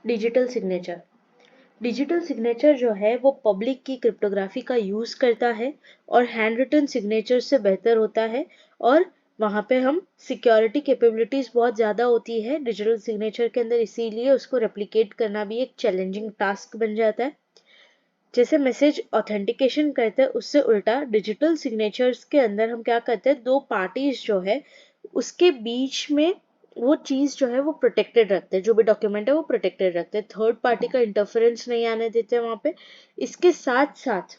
Digital signature. Digital signature जो है वो पब्लिक की क्रिप्टोग्राफी का यूज़ करता है और हैंड रिटन सिग्नेचर से बेहतर होता है, और वहाँ पे हम सिक्योरिटी कैपेबिलिटीज़ बहुत ज़्यादा होती है डिजिटल सिग्नेचर के अंदर, इसीलिए उसको रेप्लिकेट करना भी एक चैलेंजिंग टास्क बन जाता है। जैसे मैसेज ऑथेंटिकेशन करते हैं उससे उल्टा डिजिटल सिग्नेचर्स के अंदर हम क्या करते हैं, दो पार्टीज जो है उसके बीच में वो चीज़ जो है वो प्रोटेक्टेड रखते हैं, जो भी डॉक्यूमेंट है वो प्रोटेक्टेड रखते हैं, थर्ड पार्टी का इंटरफेरेंस नहीं आने देते वहाँ पे। इसके साथ साथ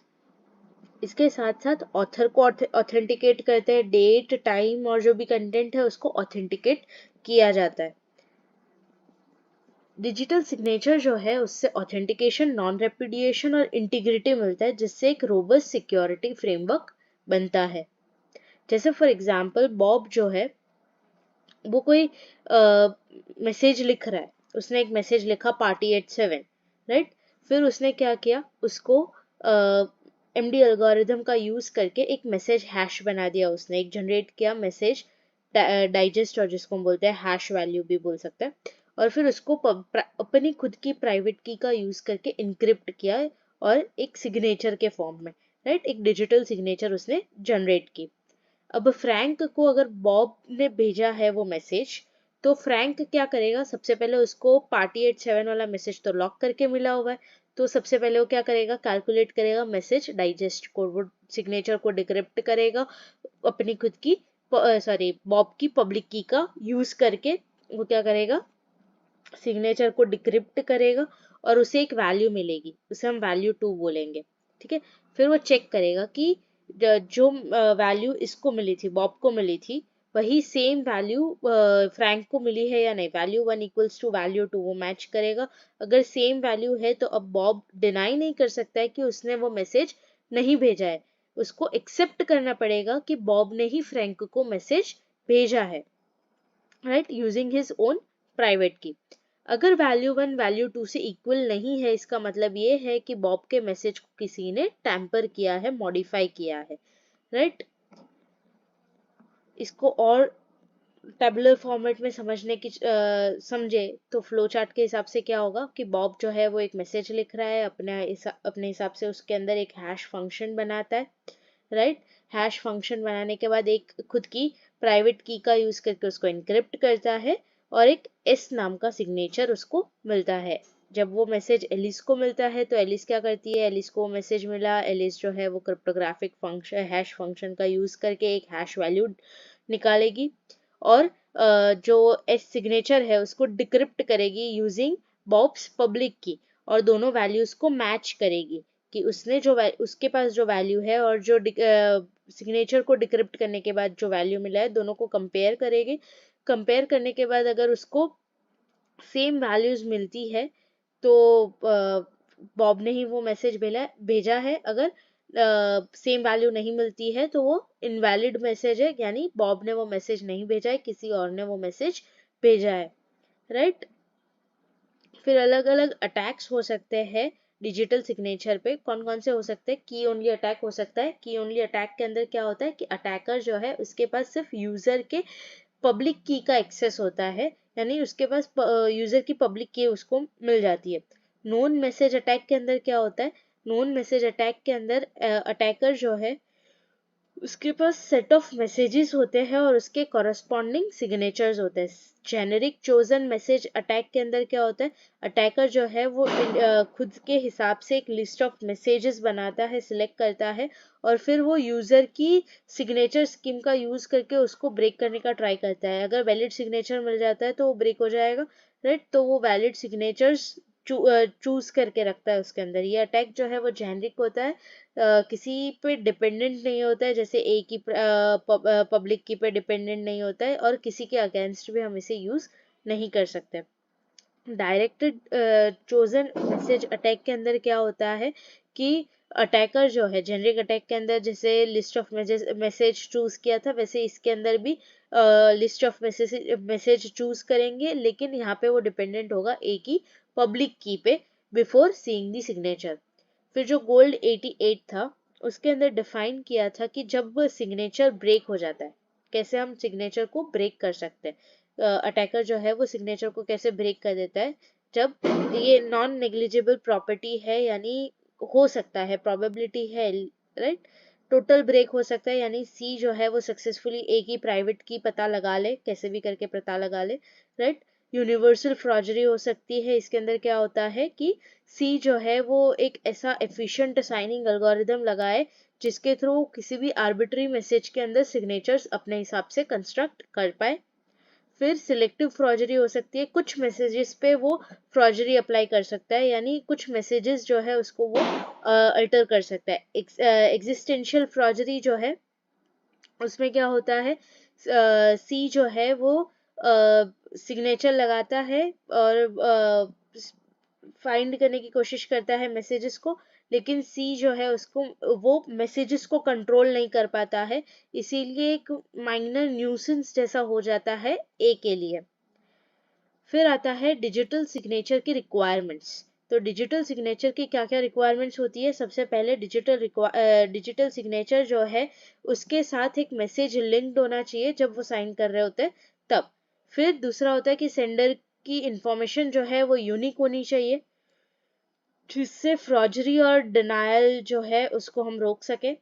इसके साथ साथ ऑथर को ऑथेंटिकेट करते हैं, डेट टाइम और जो भी कंटेंट है उसको ऑथेंटिकेट किया जाता है। डिजिटल सिग्नेचर जो है उससे ऑथेंटिकेशन, नॉन रेपुडिएशन और इंटीग्रिटी मिलता है, जिससे एक रोबस्ट सिक्योरिटी फ्रेमवर्क बनता है। जैसे फॉर एग्जांपल बॉब जो है वो कोई मैसेज लिख रहा है, उसने एक मैसेज लिखा पार्टी एट 7, राइट। फिर उसने क्या किया, उसको एमडी एल्गोरिथम का यूज करके एक मैसेज हैश बना दिया, उसने एक जनरेट किया मैसेज डाइजेस्ट, और जिसको हम बोलते हैं हैश वैल्यू भी बोल सकते हैं, और फिर उसको अपनी खुद की प्राइवेट की का यूज करके इनक्रिप्ट किया और एक सिग्नेचर के फॉर्म में, राइट, एक डिजिटल सिग्नेचर उसने जनरेट की। अब फ्रैंक को अगर बॉब ने भेजा है वो मैसेज, तो फ्रैंक क्या करेगा, सबसे पहले उसको पार्टी एट 7 वाला मैसेज तो लॉक करके मिला हुआ है, तो सबसे पहले वो क्या करेगा, कैलकुलेट करेगा मैसेज डाइजेस्ट को, वो सिग्नेचर को डिक्रिप्ट करेगा अपनी खुद की बॉब की पब्लिक की का यूज करके। वो क्या करेगा, सिग्नेचर को डिक्रिप्ट करेगा और उसे एक वैल्यू मिलेगी, उसे हम वैल्यू 2 बोलेंगे, ठीक है। फिर वो चेक करेगा कि जो वैल्यू इसको मिली थी, बॉब को मिली थी, वही सेम वैल्यू फ्रैंक को मिली है या नहीं, वैल्यू 1 इक्वल्स टू वैल्यू 2, वो मैच करेगा। अगर सेम वैल्यू है तो अब बॉब डिनाई नहीं कर सकता है कि उसने वो मैसेज नहीं भेजा है, उसको एक्सेप्ट करना पड़ेगा कि बॉब ने ही फ्रैंक को मैसेज भेजा है, right, using his own private की। अगर वैल्यू 1 वैल्यू 2 से इक्वल नहीं है, इसका मतलब ये है कि बॉब के मैसेज को किसी ने टैम्पर किया है, मॉडिफाई किया है, राइट। इसको और टेबुलर फॉर्मेट में समझने की समझे तो फ्लो चार्ट के हिसाब से क्या होगा कि बॉब जो है वो एक मैसेज लिख रहा है, अपने हिसाब से उसके अंदर एक हैश फंक्शन बनाता है, राइट। हैश फंक्शन बनाने के बाद एक खुद की प्राइवेट की का यूज करके उसको इनक्रिप्ट करता है, और एक एस नाम का सिग्नेचर उसको मिलता है। जब वो मैसेज एलिस को मिलता है तो एलिस क्या करती है, एलिस को मैसेज मिला, एलिस जो है वो क्रिप्टोग्राफिक फंक्शन हैश फंक्शन का यूज करके एक हैश वैल्यू निकालेगी, और जो एस सिग्नेचर है उसको डिक्रिप्ट करेगी यूजिंग बॉब्स पब्लिक की, और दोनों वैल्यूज को मैच करेगी कि उसने जो उसके पास जो वैल्यू है और जो सिग्नेचर को डिक्रिप्ट करने के बाद जो वैल्यू मिला है, दोनों को कंपेयर करेगी। कंपेयर करने के बाद अगर उसको सेम वैल्यूज मिलती है तो बॉब ने ही वो मैसेज भेजा है, अगर सेम वैल्यू नहीं मिलती है तो वो इनवैलिड मैसेज है, यानी बॉब ने वो मैसेज नहीं भेजा है, किसी और ने वो मैसेज भेजा है, राइट। फिर अलग अलग अटैक्स हो सकते हैं डिजिटल सिग्नेचर पे। कौन कौन से हो सकते हैं, की ओनली अटैक हो सकता है। की ओनली अटैक के अंदर क्या होता है कि अटैकर जो है उसके पास सिर्फ यूजर के पब्लिक की का एक्सेस होता है, यानी उसके पास यूजर की पब्लिक की उसको मिल जाती है। नोन मैसेज अटैक के अंदर क्या होता है, नोन मैसेज अटैक के अंदर अटैकर जो है उसके पास सेट ऑफ मैसेजेस होते हैं और उसके कॉरस्पॉन्डिंग सिग्नेचर्स होते हैं। जेनेरिक चोजन मैसेज अटैक के अंदर क्या होता है, अटैकर जो है वो खुद के हिसाब से एक लिस्ट ऑफ मैसेजेस बनाता है, सिलेक्ट करता है, और फिर वो यूजर की सिग्नेचर स्कीम का यूज करके उसको ब्रेक करने का ट्राई करता है। अगर वैलिड सिग्नेचर मिल जाता है तो वो ब्रेक हो जाएगा, राइट। तो वो वैलिड सिग्नेचर्स चूज करके रखता है उसके अंदर। ये अटैक जो है वो जेनरिक होता है, किसी पे डिपेंडेंट नहीं होता है, जैसे ए की पब्लिक की पे डिपेंडेंट नहीं होता है, और किसी के अगेंस्ट भी हम इसे यूज नहीं कर सकते। डायरेक्टेड चोजन मैसेज अटैक के अंदर क्या होता है कि अटैकर जो है जेनरिक अटैक के अंदर जैसे लिस्ट ऑफ मैसेज चूज किया था, वैसे इसके अंदर भी लिस्ट ऑफ मैसेज चूज करेंगे, लेकिन यहाँ पे वो डिपेंडेंट होगा ए की पब्लिक की पे बिफोर सीइंग द सिग्नेचर। फिर जो गोल्ड 88 था उसके अंदर डिफाइन किया था कि जब सिग्नेचर ब्रेक हो जाता है, कैसे हम सिग्नेचर को ब्रेक कर सकते हैं। अटैकर जो है वो सिग्नेचर को कैसे ब्रेक कर देता है, जब ये नॉन नेग्लिजिबल प्रॉपर्टी है, यानी हो सकता है, प्रोबेबिलिटी है, राइट। टोटल ब्रेक हो सकता है, यानी सी जो है वो सक्सेसफुली ए की प्राइवेट की पता लगा ले, कैसे भी करके पता लगा ले, राइट। यूनिवर्सल फ्रॉजरी हो सकती है। इसके अंदर क्या होता है कि सी जो है वो एक ऐसा एफिशिएंट साइनिंग एल्गोरिदम लगाए जिसके थ्रू किसी भी आर्बिट्री मैसेज के अंदर सिग्नेचर्स अपने हिसाब से कंस्ट्रक्ट कर पाए। फिर सिलेक्टिव फ्रॉजरी हो सकती है, कुछ मैसेजेस पे वो फ्रॉजरी अप्लाई कर सकता है, यानी कुछ मैसेजेस जो है उसको वो अल्टर कर सकता है। एग्जिस्टेंशियल फ्रॉजरी जो है उसमें क्या होता है, सी जो है वो सिग्नेचर लगाता है और फाइंड करने की कोशिश करता है मैसेजेस को, लेकिन सी जो है उसको वो मैसेजेस को कंट्रोल नहीं कर पाता है, इसीलिए एक माइनर न्यूसेंस जैसा हो जाता है ए के लिए। फिर आता है डिजिटल सिग्नेचर की रिक्वायरमेंट्स। तो डिजिटल सिग्नेचर की क्या क्या रिक्वायरमेंट्स होती है? सबसे पहले डिजिटल सिग्नेचर जो है उसके साथ एक मैसेज लिंक्ड होना चाहिए जब वो साइन कर रहे होते हैं तब। फिर दूसरा होता है कि सेंडर की इंफॉर्मेशन जो है वो यूनिक होनी चाहिए, जिससे फ्रॉजरी और डिनायल जो है उसको हम रोक सके।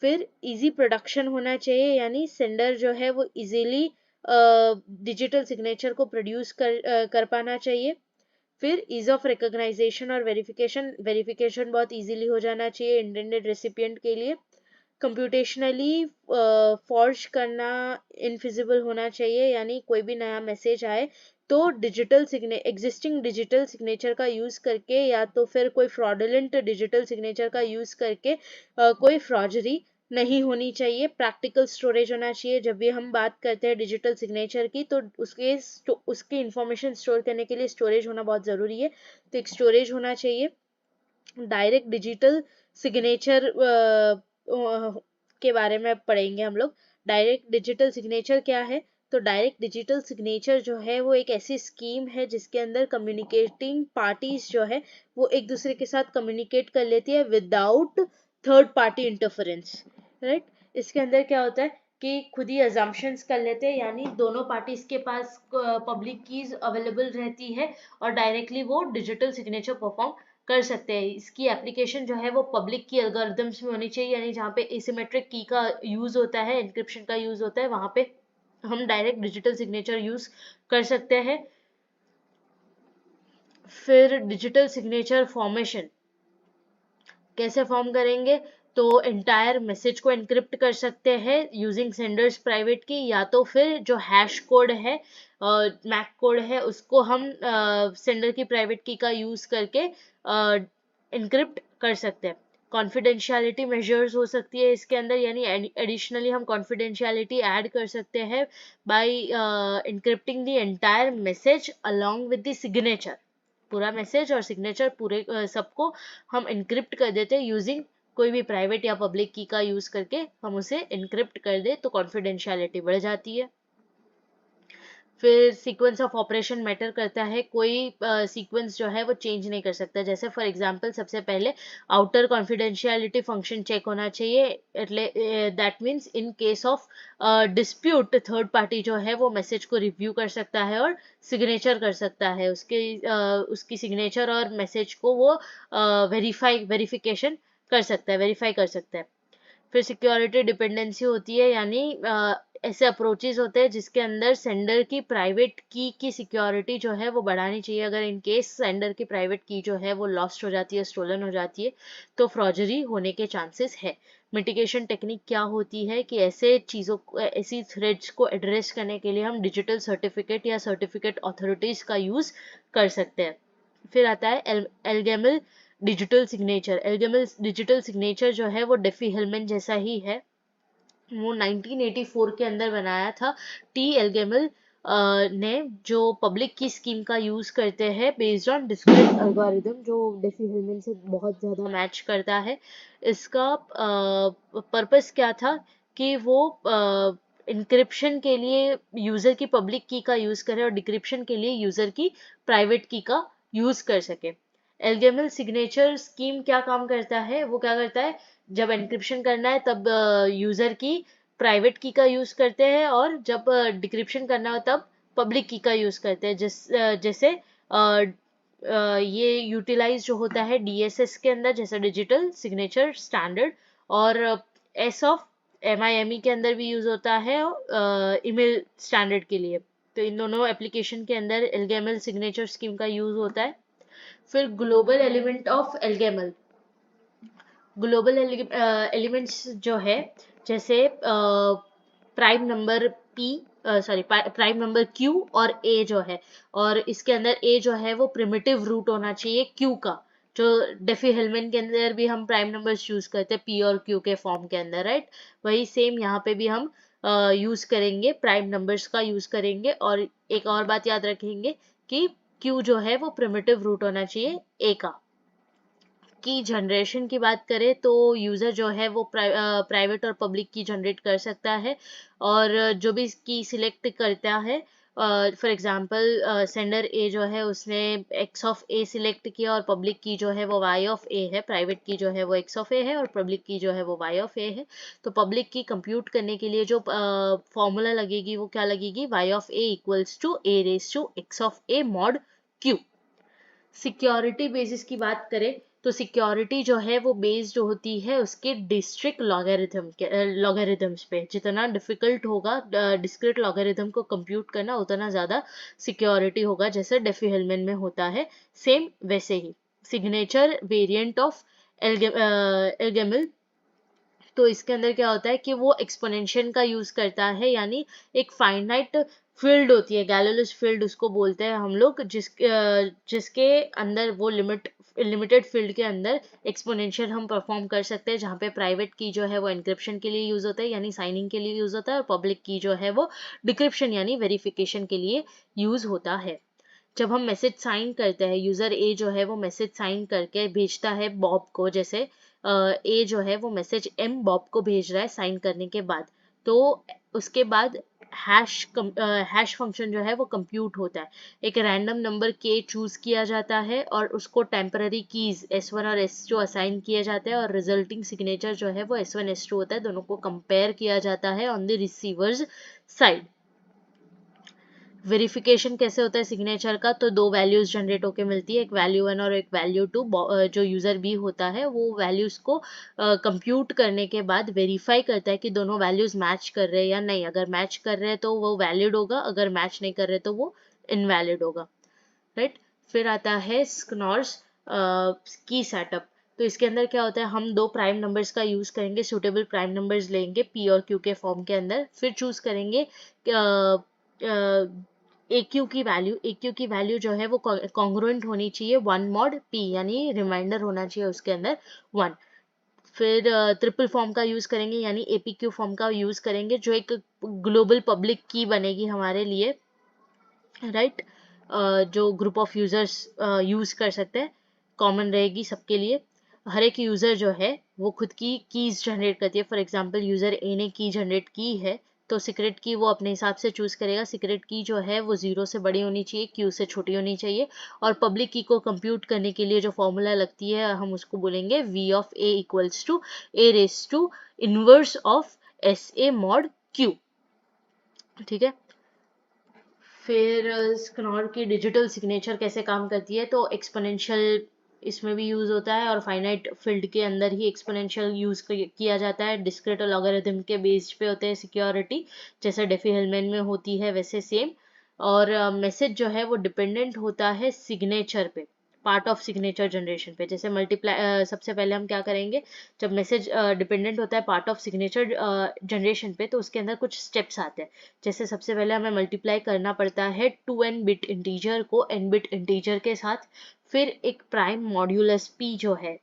फिर इजी प्रोडक्शन होना चाहिए, यानी सेंडर जो है वो इजीली डिजिटल सिग्नेचर को प्रोड्यूस कर पाना चाहिए। फिर ईज ऑफ रिकॉग्नाइजेशन और वेरिफिकेशन बहुत इजीली हो जाना चाहिए इंटेंडेड रेसिपिएंट के लिए। कंप्यूटेशनली फॉर्ज करना इनफिजिबल होना चाहिए, यानी कोई भी नया मैसेज आए तो एग्जिस्टिंग डिजिटल सिग्नेचर का यूज करके या तो फिर कोई फ्रॉडुलेंट डिजिटल सिग्नेचर का यूज करके कोई फ्रॉजरी नहीं होनी चाहिए। प्रैक्टिकल स्टोरेज होना चाहिए। जब भी हम बात करते हैं डिजिटल सिग्नेचर की तो उसकी इंफॉर्मेशन स्टोर करने के लिए स्टोरेज होना बहुत ज़रूरी है, तो एक स्टोरेज होना चाहिए। डायरेक्ट डिजिटल सिग्नेचर के बारे में पढ़ेंगे हम लोग। डायरेक्ट डिजिटल सिग्नेचर क्या है? तो डायरेक्ट डिजिटल सिग्नेचर जो है वो एक ऐसी स्कीम है जिसके अंदर कम्युनिकेटिंग पार्टीज जो है वो एक दूसरे के साथ कम्युनिकेट कर लेती है without third party interference, right. इसके अंदर क्या होता है कि खुद ही अजम्पशंस कर लेते हैं, यानी दोनों पार्टीज के पास पब्लिक कीज अवेलेबल रहती है और डायरेक्टली वो डिजिटल सिग्नेचर परफॉर्म कर सकते हैं। इसकी एप्लीकेशन जो है वो पब्लिक की एल्गोरिथम्स में होनी चाहिए, यानी जहाँ पे एसिमेट्रिक की का यूज होता है, एन्क्रिप्शन का यूज होता है, वहां पे हम डायरेक्ट डिजिटल सिग्नेचर यूज कर सकते हैं। फिर डिजिटल सिग्नेचर फॉर्मेशन कैसे फॉर्म करेंगे? तो एंटायर मैसेज को एनक्रिप्ट कर सकते हैं यूजिंग सेंडर्स प्राइवेट की, या तो फिर जो हैश कोड है, मैक कोड है, उसको हम सेंडर की प्राइवेट की का यूज करके एनक्रिप्ट कर सकते हैं। कॉन्फिडेंशियलिटी मेजर्स हो सकती है इसके अंदर, यानी एडिशनली हम कॉन्फिडेंशियलिटी ऐड कर सकते हैं by encrypting the entire message along with the signature. पूरा मैसेज और सिग्नेचर पूरे सबको हम एनक्रिप्ट कर देते हैं यूजिंग कोई भी प्राइवेट या पब्लिक की का यूज करके हम उसे एनक्रिप्ट कर दे तो कॉन्फिडेंशियलिटी बढ़ जाती है। फिर सीक्वेंस ऑफ ऑपरेशन मैटर करता है, कोई सीक्वेंस जो है वो चेंज नहीं कर सकता। जैसे फॉर एग्जांपल सबसे पहले आउटर कॉन्फिडेंशियलिटी फंक्शन चेक होना चाहिए, એટલે that means in case of dispute third party जो है वो मैसेज को रिव्यू कर सकता है और सिग्नेचर कर सकता है, उसकी सिग्नेचर और मैसेज को वो वेरिफिकेशन कर सकता है, वेरीफाई कर सकता है। फिर सिक्योरिटी डिपेंडेंसी होती है, यानी ऐसे अप्रोचेज होते हैं जिसके अंदर सेंडर की प्राइवेट की सिक्योरिटी जो है वो बढ़ानी चाहिए। अगर इन केस सेंडर की प्राइवेट की जो है वो लॉस्ट हो जाती है, स्टोलन हो जाती है, तो फ्रॉजरी होने के चांसेस है। मिटिगेशन टेक्निक क्या होती है कि ऐसे चीज़ों को, ऐसी थ्रेड्स को एड्रेस करने के लिए हम डिजिटल सर्टिफिकेट या सर्टिफिकेट अथॉरिटीज का यूज कर सकते हैं। फिर आता है एल्गेमल डिजिटल सिग्नेचर। एल्गेमल डिजिटल सिग्नेचर जो है वो डेफी हेलमैन जैसा ही है, वो 1984 के अंदर बनाया था टी एल्गेमल ने, जो पब्लिक की स्कीम का यूज करते हैं बेस्ड ऑन डिस्क्रीट एल्गोरिथम, जो डेफी हेलमैन से बहुत ज्यादा मैच करता है। इसका पर्पस क्या था कि वो इंक्रिप्शन के लिए यूजर की पब्लिक की का यूज करे और डिक्रिप्शन के लिए यूजर की प्राइवेट की का यूज कर सके। एल्गेमल सिग्नेचर स्कीम क्या काम करता है? वो क्या करता है, जब एन्क्रिप्शन करना है तब यूजर की प्राइवेट की का यूज करते हैं और जब डिक्रिप्शन करना हो तब पब्लिक की का यूज करते हैं। जैसे ये यूटिलाइज जो होता है DSS के अंदर, जैसे डिजिटल सिग्नेचर स्टैंडर्ड, और MIME के अंदर भी यूज होता है ईमेल स्टैंडर्ड के लिए। तो इन दोनों एप्लीकेशन के अंदर एलगेमल सिग्नेचर स्कीम का यूज होता है। फिर global element of ElGamal, global elements जो है, जैसे prime number prime number Q और A जो है, और इसके अंदर A जो है वो प्रिमिटिव रूट होना चाहिए Q का, जो डेफी हेलमैन के अंदर भी हम प्राइम नंबर्स यूज करते हैं P और Q के फॉर्म के अंदर, राइट। वही सेम यहाँ पे भी हम यूज करेंगे, प्राइम नंबर्स का यूज करेंगे। और एक और बात याद रखेंगे कि Q जो है वो प्रिमिटिव रूट होना चाहिए A का। की जनरेशन की बात करें तो यूज़र जो है वो प्राइवेट और पब्लिक की जनरेट कर सकता है, और जो भी की सिलेक्ट करता है, फॉर एग्जांपल सेंडर ए जो है उसने एक्स ऑफ ए सिलेक्ट किया, और पब्लिक की जो है वो वाई ऑफ ए है, प्राइवेट की जो है वो एक्स ऑफ ए है, और पब्लिक की जो है वो वाई ऑफ ए है। तो पब्लिक की कंप्यूट करने के लिए जो फॉर्मूला लगेगी वो क्या लगेगी, Y of A equals to A raise to X of A mod Q. Security basis की बात करें तो सिक्योरिटी जो है वो बेस्ड होती है उसके डिस्ट्रिक्ट लॉगरिथम्स पे। जितना डिफिकल्ट होगा डिस्क्रीट लॉगरिथम को कंप्यूट करना, उतना ज़्यादा सिक्योरिटी होगा, जैसे डेफी हेलमैन में होता है। सेम वैसे ही सिग्नेचर वेरिएंट ऑफ एल्गेमल, तो इसके अंदर क्या होता है कि वो एक्सपोनेंशियल का यूज करता है, यानी एक फाइनाइट फील्ड होती है, गैलोलिस फील्ड उसको बोलते हैं हम लोग, जिसके अंदर वो लिमिटेड फील्ड के अंदर एक्सपोनेंशियल हम परफॉर्म कर सकते हैं, जहाँ पे प्राइवेट की जो है वो एनक्रिप्शन के लिए यूज होता है, यानी साइनिंग के लिए यूज होता है, और पब्लिक की जो है वो डिक्रिप्शन यानी वेरिफिकेशन के लिए यूज होता है। जब हम मैसेज साइन करते हैं, यूजर ए जो है वो मैसेज साइन करके भेजता है बॉब को, जैसे ए जो है वो मैसेज एम बॉब को भेज रहा है साइन करने के बाद, तो उसके बाद हैश फंक्शन जो है वो कंप्यूट होता है। एक रैंडम नंबर के चूज किया जाता है, और उसको टेम्पररी कीज S1 और S2 असाइन किए जाते हैं, और रिजल्टिंग सिग्नेचर जो है वो S1 S2 होता है। दोनों को कंपेयर किया जाता है on the receiver's side. Verification कैसे होता है सिग्नेचर का, तो दो वैल्यूज जनरेट होके मिलती है, एक वैल्यू 1 और एक वैल्यू 2। जो यूजर बी होता है वो वैल्यूज को कंप्यूट करने के बाद वेरीफाई करता है कि दोनों वैल्यूज मैच कर रहे हैं या नहीं। अगर मैच कर रहे हैं तो वो वैलिड होगा, अगर मैच नहीं कर रहे तो वो इनवैलिड होगा, राइट। फिर आता है स्कनॉर्स की सेटअप। तो इसके अंदर क्या होता है, हम दो प्राइम नंबर्स का यूज करेंगे, सुटेबल प्राइम नंबर्स लेंगे पी और क्यू के फॉर्म के अंदर, फिर चूज करेंगे AQ की वैल्यू जो है वो कॉन्ग्रुएंट होनी चाहिए 1 मॉड P, यानी रिमाइंडर होना चाहिए उसके अंदर 1। फिर ट्रिपल फॉर्म का यूज करेंगे, यानी APQ फॉर्म का यूज करेंगे, जो एक ग्लोबल पब्लिक की बनेगी हमारे लिए, राइट। जो ग्रुप ऑफ यूजर्स यूज कर सकते हैं, कॉमन रहेगी सबके लिए। हर एक यूजर जो है वो खुद की कीज जनरेट करती है। फॉर एग्जांपल यूजर ए ने की जनरेट की है, तो सीक्रेट की वो अपने हिसाब से चूज करेगा। सीक्रेट की जो है वो 0 से बड़ी होनी चाहिए, क्यू से छोटी होनी चाहिए। और पब्लिक की को कंप्यूट करने के लिए जो फॉर्मूला लगती है, हम उसको बोलेंगे V of A equals to A raise to inverse of SA mod Q, ठीक है। फिर स्कनॉर की डिजिटल सिग्नेचर कैसे काम करती है, तो एक्सपोनेंशियल इसमें भी यूज होता है, और फाइनाइट फील्ड के अंदर ही एक्सपोनेंशियल यूज किया जाता है। डिस्क्रीट और लॉगरिथम के बेस पे होते हैं सिक्योरिटी, जैसे डेफी हेलमैन में होती है वैसे सेम। और मैसेज जो है वो डिपेंडेंट होता है सिग्नेचर पे, पार्ट ऑफ सिग्नेचर जनरेशन पे। जैसे मल्टीप्लाई सबसे पहले हम क्या करेंगे, जब मैसेज डिपेंडेंट होता है पार्ट ऑफ सिग्नेचर जनरेशन पे, तो उसके अंदर कुछ स्टेप्स आते हैं। जैसे सबसे पहले हमें मल्टीप्लाई करना पड़ता है 2n बिट इंटीजर को n बिट इंटीजर के साथ। फिर एक प्राइम मॉड्यूलस p जो है,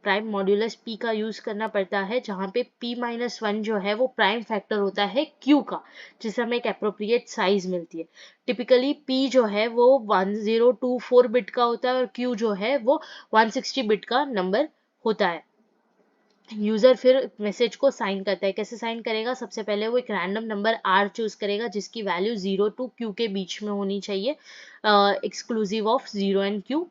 प्राइम मॉड्यूलस p का यूज करना पड़ता है, जहाँ पे p-1 जो है वो प्राइम फैक्टर होता है q का, जिससे हमें एक अप्रोप्रिएट साइज मिलती है। टिपिकली p जो है वो 1024 बिट का होता है, और q जो है वो 160 बिट का नंबर होता है। यूजर फिर मैसेज को साइन करता है, कैसे साइन करेगा, सबसे पहले वो एक रैंडम नंबर r चूज करेगा, जिसकी वैल्यू 0 to q के बीच में होनी चाहिए, exclusive of 0 and q,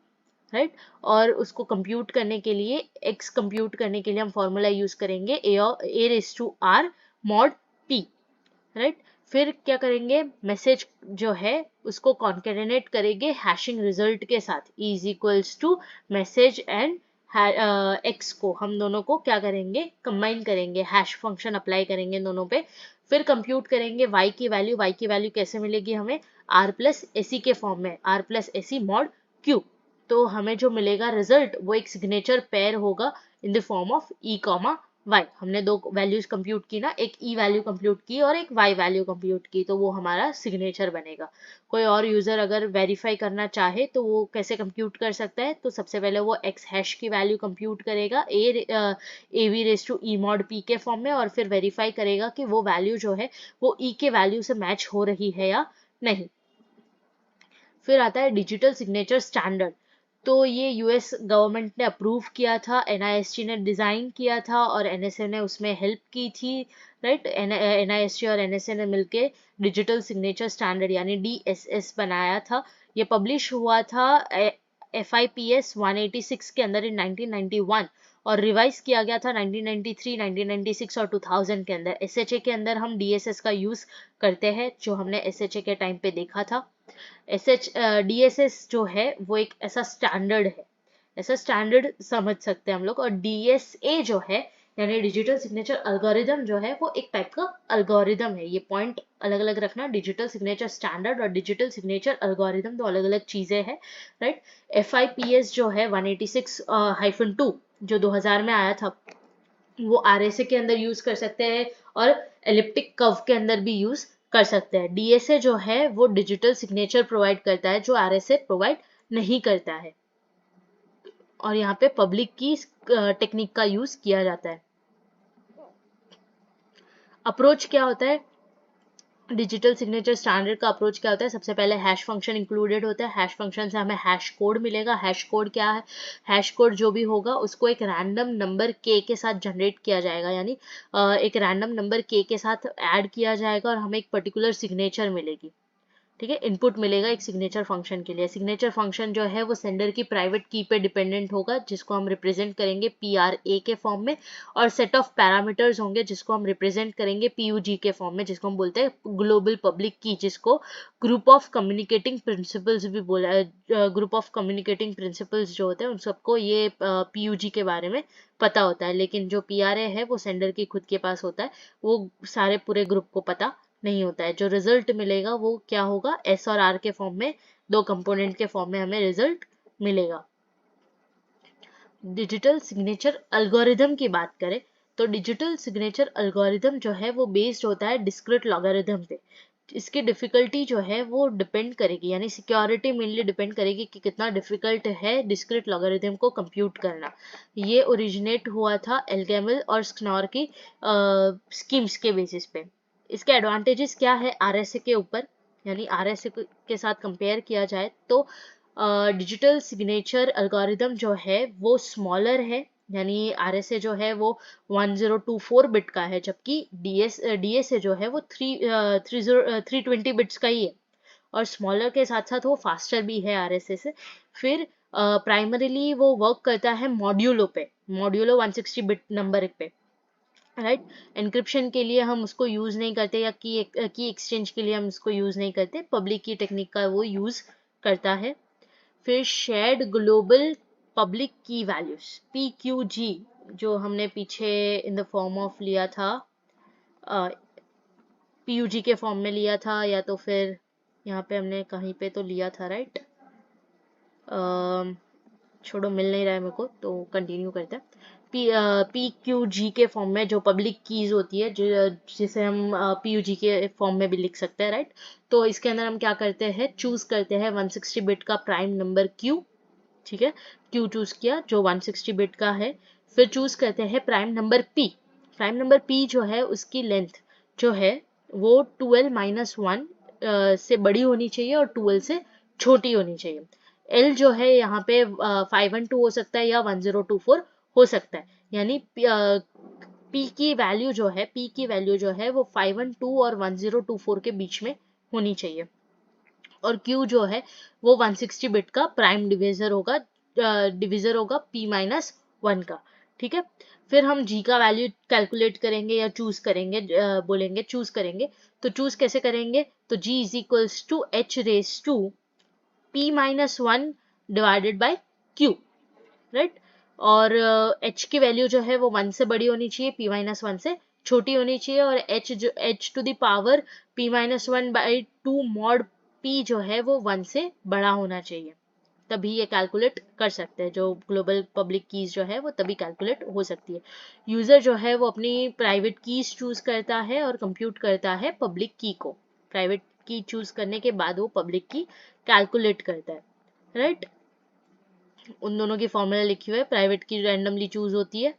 right. और उसको कंप्यूट करने के लिए, x कंप्यूट करने के लिए हम फॉर्मूला यूज करेंगे A raise to r mod p, right. फिर क्या करेंगे, मैसेज जो है उसको कॉन्केटेनेट करेंगे हैशिंग रिजल्ट के साथ, is equals to message and x को हम दोनों को क्या करेंगे, कंबाइन करेंगे, हैश फंक्शन अप्लाई करेंगे दोनों पे। फिर कंप्यूट करेंगे y की वैल्यू कैसे मिलेगी हमें, r प्लस एसी के फॉर्म में, r plus AC mod q। तो हमें जो मिलेगा रिजल्ट वो एक सिग्नेचर पेयर होगा in the form of e comma y। हमने दो वैल्यूज कंप्यूट की ना, एक e वैल्यू कंप्यूट की और एक y वैल्यू कंप्यूट की, तो वो हमारा सिग्नेचर बनेगा। कोई और यूजर अगर वेरीफाई करना चाहे तो वो कैसे कंप्यूट कर सकता है, तो सबसे पहले वो x हैश की वैल्यू कंप्यूट करेगा a v raise to e mod p के फॉर्म में, और फिर वेरीफाई करेगा कि वो वैल्यू जो है वो e के वैल्यू से मैच हो रही है या नहीं। फिर आता है डिजिटल सिग्नेचर स्टैंडर्ड। तो ये यूएस गवर्नमेंट ने अप्रूव किया था, एनआईएसटी ने डिजाइन किया था और एनएसए ने उसमें हेल्प की थी, राइट। एनआईएसटी और एनएसए ने मिलके डिजिटल सिग्नेचर स्टैंडर्ड यानी डीएसएस बनाया था। ये पब्लिश हुआ था FIPS 186 के अंदर इन 1991 और रिवाइज किया गया था 1993, 1996 और 2000 के अंदर। एसएचए के अंदर हम डीएसएस का यूज करते हैं, जो हमने एसएचए के टाइम पे देखा था। DSS जो है वो एक ऐसा स्टैंडर्ड है, ऐसा स्टैंडर्ड समझ सकते हैं हम लोग। और DSA जो है यानी डिजिटल सिग्नेचर अल्गोरिदम जो है वो एक टाइप का अल्गोरिदम है। ये पॉइंट अलग अलग रखना, डिजिटल सिग्नेचर स्टैंडर्ड और डिजिटल सिग्नेचर अल्गोरिदम दो अलग अलग चीजें हैं, राइट। FIPS जो है 186-2 जो 2000 में आया था, वो RSA के अंदर यूज कर सकते हैं और एलिप्टिक कर्व के अंदर भी यूज कर सकते हैं। DSA जो है वो डिजिटल सिग्नेचर प्रोवाइड करता है जो RSA प्रोवाइड नहीं करता है, और यहाँ पे पब्लिक की टेक्निक का यूज किया जाता है। अप्रोच क्या होता है, डिजिटल सिग्नेचर स्टैंडर्ड का अप्रोच क्या होता है, सबसे पहले हैश फंक्शन इंक्लूडेड होता है। हैश फंक्शन से हमें हैश कोड मिलेगा। हैश कोड क्या है, हैश कोड जो भी होगा उसको एक रैंडम नंबर k के साथ जनरेट किया जाएगा, यानी एक रैंडम नंबर k के साथ ऐड किया जाएगा और हमें एक पर्टिकुलर सिग्नेचर मिलेगी, ठीक है। इनपुट मिलेगा एक सिग्नेचर फंक्शन के लिए। सिग्नेचर फंक्शन जो है वो सेंडर की प्राइवेट की पे डिपेंडेंट होगा, जिसको हम रिप्रेजेंट करेंगे PRA के फॉर्म में, और सेट ऑफ पैरामीटर्स होंगे जिसको हम रिप्रेजेंट करेंगे PUG के फॉर्म में, जिसको हम बोलते हैं ग्लोबल पब्लिक की, जिसको ग्रुप ऑफ कम्युनिकेटिंग प्रिंसिपल्स भी बोला है। ग्रुप ऑफ कम्युनिकेटिंग प्रिंसिपल्स जो होते हैं उन सबको ये PUG के बारे में पता होता है, लेकिन जो PRA है वो सेंडर की खुद के पास होता है, वो सारे पूरे ग्रुप को पता नहीं होता है। जो रिजल्ट मिलेगा वो क्या होगा, S और R के फॉर्म में, दो कंपोनेंट के फॉर्म में हमें रिजल्ट मिलेगा। डिजिटल सिग्नेचर अल्गोरिदम की बात करें तो डिजिटल सिग्नेचर अल्गोरिदम जो है वो बेस्ड होता है डिस्क्रीट लॉगरिदम पे। इसकी डिफिकल्टी जो है वो डिपेंड करेगी, यानी सिक्योरिटी मेनली डिपेंड करेगी कि कितना डिफिकल्ट है डिस्क्रीट लॉगरिदम को कंप्यूट करना। ये ओरिजिनेट हुआ था एल्गेमल और स्कनॉर की स्कीम्स के बेसिस पे। इसके एडवांटेजेस क्या है RSA के ऊपर, यानी RSA के साथ कंपेयर किया जाए तो डिजिटल सिग्नेचर अल्गोरिदम जो है वो स्मॉलर है, यानी RSA जो है वो 1024 बिट का है, जबकि DSA जो है वो 320 बिट्स का ही है, और स्मॉलर के साथ साथ वो फास्टर भी है RSA से। फिर प्राइमरीली वो वर्क करता है मॉड्यूलो 160 बिट नंबर पे, राइट। एनक्रिप्शन के लिए हम उसको यूज नहीं करते, या की एक्सचेंज के लिए हम उसको यूज नहीं करते, पब्लिक की टेक्निक का वो यूज करता है। फिर शेयर्ड ग्लोबल पब्लिक की वैल्यूज PQG, जो हमने पीछे इन द फॉर्म ऑफ लिया था, PUG के फॉर्म में लिया था, या तो फिर यहाँ पे हमने कहीं पे तो लिया था, राइट। छोड़ो, मिल नहीं रहा है मेरे को, तो कंटिन्यू करते हैं। PQG के फॉर्म में जो पब्लिक कीज होती है, जिसे हम PUG के फॉर्म में भी लिख सकते हैं, राइट। तो इसके अंदर हम क्या करते हैं, चूज करते हैं 160 बिट का प्राइम नंबर Q, ठीक है। Q चूज किया जो 160 बिट का है। फिर चूज करते हैं prime number P। Prime number P जो है उसकी लेंथ जो है वो 12-1 से बड़ी होनी चाहिए और 12 से छोटी होनी चाहिए। L जो है यहाँ पे 512 हो सकता है या 1024 हो सकता है, यानी P की वैल्यू जो है वो 512 और 1024 के बीच में होनी चाहिए। और Q जो है वो 160 बिट का प्राइम डिविजर होगा P-1 का, ठीक है। फिर हम जी का वैल्यू कैलकुलेट करेंगे या चूज करेंगे, बोलेंगे चूज करेंगे। तो चूज कैसे करेंगे, तो G is equals to H raise to p minus one divided by Q, right. और h की वैल्यू जो है वो 1 से बड़ी होनी चाहिए, p माइनस वन से छोटी होनी चाहिए, और h to the power p minus one by two mod p जो है वो 1 से बड़ा होना चाहिए, तभी ये कैलकुलेट कर सकते हैं। जो ग्लोबल पब्लिक कीज जो है वो तभी कैलकुलेट हो सकती है। यूजर जो है वो अपनी प्राइवेट कीज चूज करता है और कंप्यूट करता है पब्लिक की को। प्राइवेट की चूज करने के बाद वो पब्लिक की कैलकुलेट करता है, राइट। उन दोनों की फॉर्मूला लिखी हुई है। प्राइवेट की रैंडमली चूज होती है,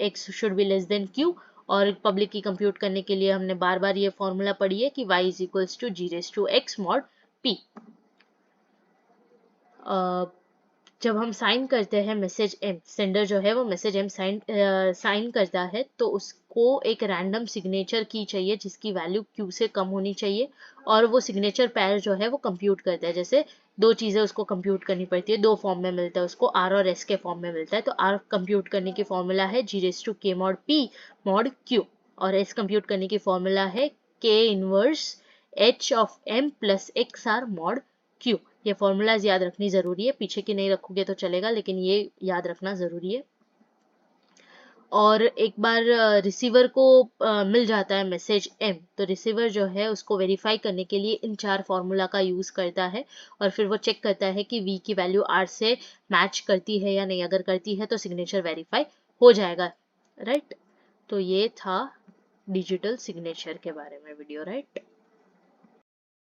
x should be less than Q, और पब्लिक की कंप्यूट करने के लिए हमने बार बार ये फॉर्मूला पढ़ी है कि y is equals to g raise to x mod p। जब हम साइन करते हैं मैसेज एम, सेंडर जो है वो मैसेज एम साइन करता है, तो उसको एक रैंडम सिग्नेचर की चाहिए जिसकी वैल्यू क्यू से कम होनी चाहिए, और वो सिग्नेचर पैर जो है वो कंप्यूट करता है। जैसे दो चीज़ें उसको कंप्यूट करनी पड़ती है, दो फॉर्म में मिलता है उसको, आर और एस के फॉर्म में मिलता है। तो आर कंप्यूट करने की फॉर्मूला है g raise to k mod p mod q, और एस कंप्यूट करने की फॉर्मूला है k inverse h of m plus x r mod q. ये फॉर्मूलाज याद रखनी जरूरी है, पीछे की नहीं रखोगे तो चलेगा, लेकिन ये याद रखना जरूरी है। और एक बार रिसीवर को मिल जाता है मैसेज एम, तो रिसीवर जो है उसको वेरीफाई करने के लिए इन चार फॉर्मूला का यूज करता है, और फिर वो चेक करता है कि वी की वैल्यू आर से मैच करती है या नहीं। अगर करती है तो सिग्नेचर वेरीफाई हो जाएगा, राइट। तो ये था डिजिटल सिग्नेचर के बारे में वीडियो, राइट।